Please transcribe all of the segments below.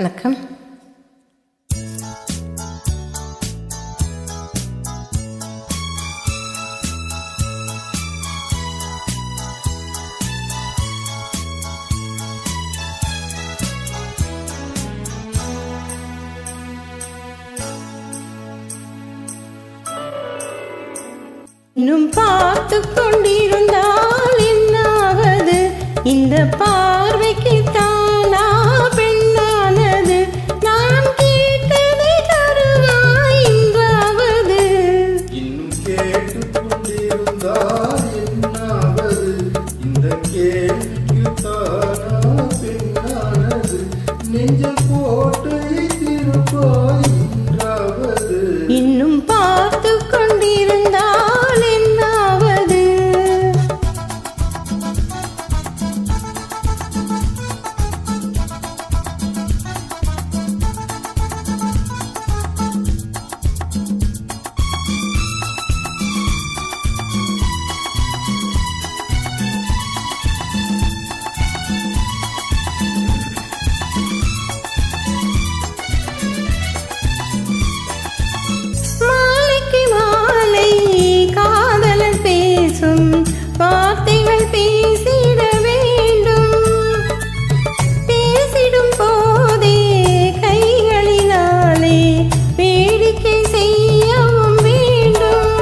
வணக்கம். இன்னும் பார்த்து கொண்டிருந்தால் என்னாவது? இந்த பார்வைக்கு தானா பெண்ணானது? நான் கேட்டதை தருவாய் என்றாவது? இன்னும் கேட்டு கொண்டிருந்தால் என்னாவது? இந்த கேள்விக்கு தானா பெண்ணானது? நெஞ்சம் போட்டு திருப்பாய் என்றாவது? இன்னும் பார்த்து கொண்டிருந்தால் வார்த்தைகள் பேசிட வேண்டும். பேசிடும் போதே கைகளினாலே வேடிக்கை செய்யவும் வேண்டும்.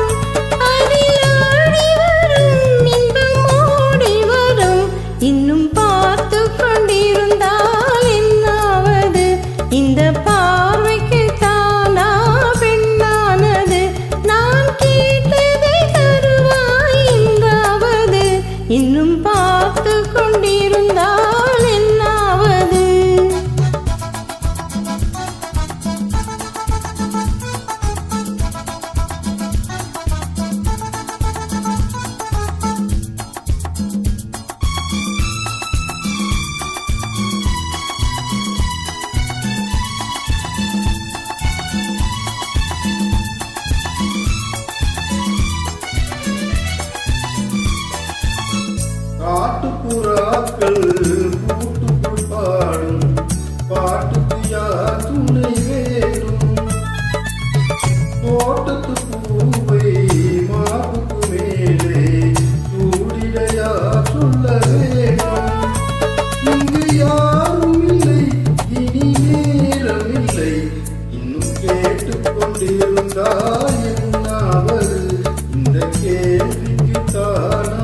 அதில் ஆடி வரும் இன்பம் ஓடி வரும். இன்னும் பார்த்து கொண்டிருந்தால் என்னாவது? இந்த பார்வைக்கு தானா பெண்ணானது? நான் கேட்டதை தருவாய் என்றாவது? இன்னும் பார்த்து கொண்டிருந்தால் என்னாவது? காட்டுப்புறாக்கள் கூட்டுக்குள் பாடும் பாட்டுக்கு யார் துணை வேணும்? தோட்டத்து பூவை மாவுக்கு மேலே சூடிடையா சொல்ல வேணும்? இங்கு யாரும் இல்லை, இனி நேரமில்லை. இன்னும் கேட்டுக்கொண்டிருந்தால் என்னாவது? இந்த கேள்விக்கு தானா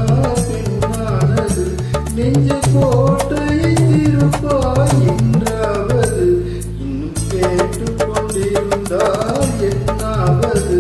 நெஞ்ச கோட்டை திருப்பாய் என்றாவது? இன்னும் கேட்டு கொண்டிருந்தால் என்னாவது?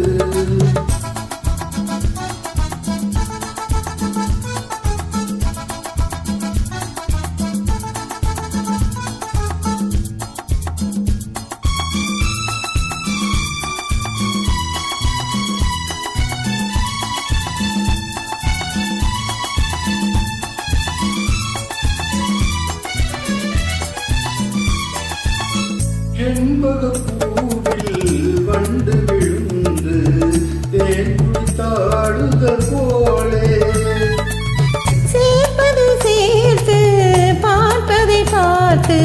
செண்பகப்பூவில் வண்டு விழுந்து தேன் குடித்தாடுதல் போலே சேர்ப்பது சேர்த்து பார்ப்பதை பார்த்து